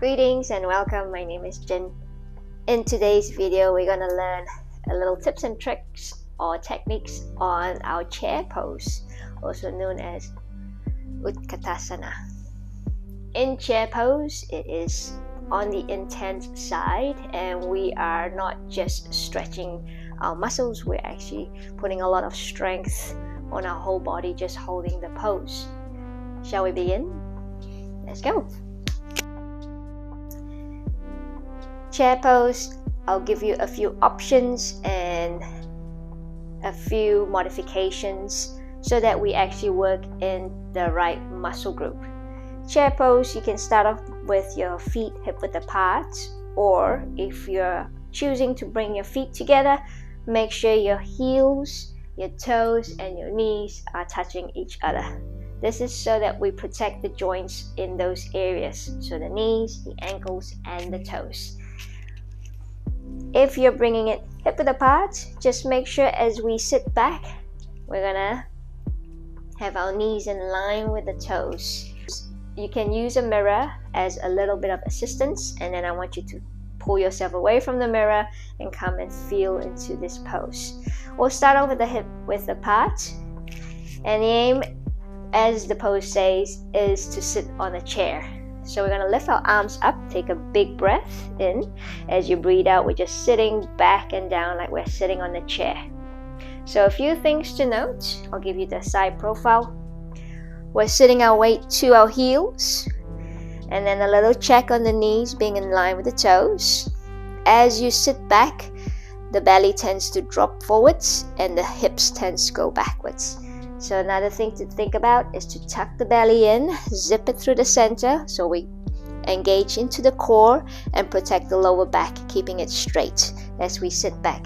Greetings and welcome. My name is Jin. In today's video, we're going to learn a little tips and tricks or techniques on our chair pose, also known as Utkatasana. In chair pose, it is on the intense side, and we are not just stretching our muscles, we're actually putting a lot of strength on our whole body just holding the pose. Shall we begin? Let's go. Chair pose, I'll give you a few options and a few modifications so that we actually work in the right muscle group. Chair pose, you can start off with your feet hip-width apart, or if you're choosing to bring your feet together, make sure your heels, your toes, and your knees are touching each other. This is so that we protect the joints in those areas, so the knees, the ankles, and the toes. If you're bringing it hip-width apart, just make sure as we sit back, we're gonna have our knees in line with the toes. You can use a mirror as a little bit of assistance, and then I want you to pull yourself away from the mirror and come and feel into this pose. We'll start off with the hip-width apart, and the aim, as the pose says, is to sit on a chair. So we're going to lift our arms up, take a big breath in. As you breathe out, we're just sitting back and down like we're sitting on the chair. So a few things to note. I'll give you the side profile. We're sitting our weight to our heels, and then a little check on the knees being in line with the toes. As you sit back, the belly tends to drop forwards and the hips tends to go backwards. So another thing to think about is to tuck the belly in, zip it through the center so we engage into the core and protect the lower back, keeping it straight as we sit back.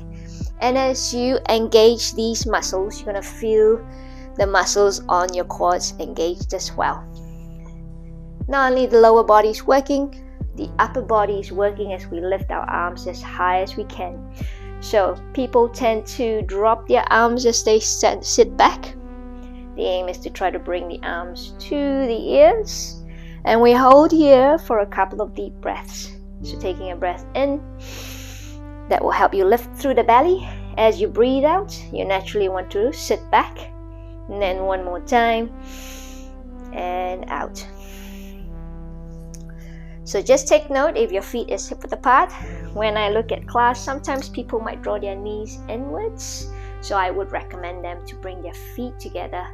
And as you engage these muscles, you're going to feel the muscles on your quads engaged as well. Not only the lower body is working, the upper body is working as we lift our arms as high as we can. So people tend to drop their arms as they sit back. The aim is to try to bring the arms to the ears, and we hold here for a couple of deep breaths. So taking a breath in, that will help you lift through the belly. As you breathe out, you naturally want to sit back, and then one more time and out. So just take note if your feet is hip-width apart. When I look at class, sometimes people might draw their knees inwards, so I would recommend them to bring their feet together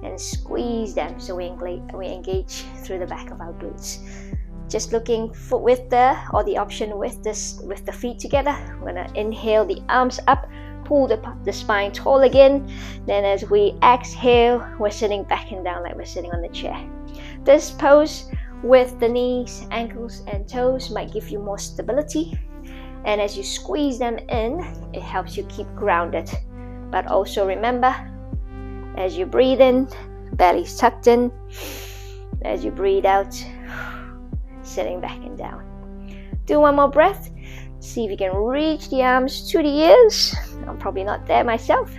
and squeeze them so we engage through the back of our glutes. Just looking with the option with the feet together. We're gonna inhale the arms up, pull the spine tall again. Then as we exhale, we're sitting back and down like we're sitting on the chair. This pose with the knees, ankles, and toes might give you more stability. And as you squeeze them in, it helps you keep grounded. But also remember, as you breathe in, belly's tucked in. As you breathe out, sitting back and down. Do one more breath. See if you can reach the arms to the ears. I'm probably not there myself.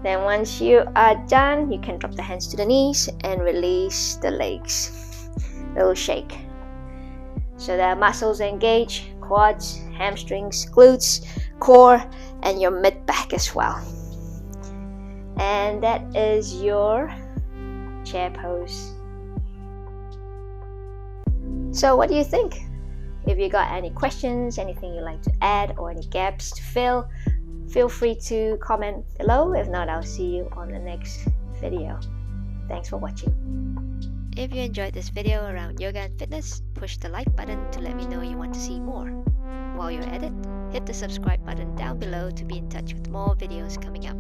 Then once you are done, you can drop the hands to the knees and release the legs. Little shake. So the muscles engage, quads, hamstrings, glutes, core, and your mid-back as well. And that is your chair pose. So what do you think? If you got any questions, anything you'd like to add, or any gaps to fill, feel free to comment below. If not, I'll see you on the next video. Thanks for watching. If you enjoyed this video around yoga and fitness, push the like button to let me know you want to see more. While you're at it, hit the subscribe button down below to be in touch with more videos coming up.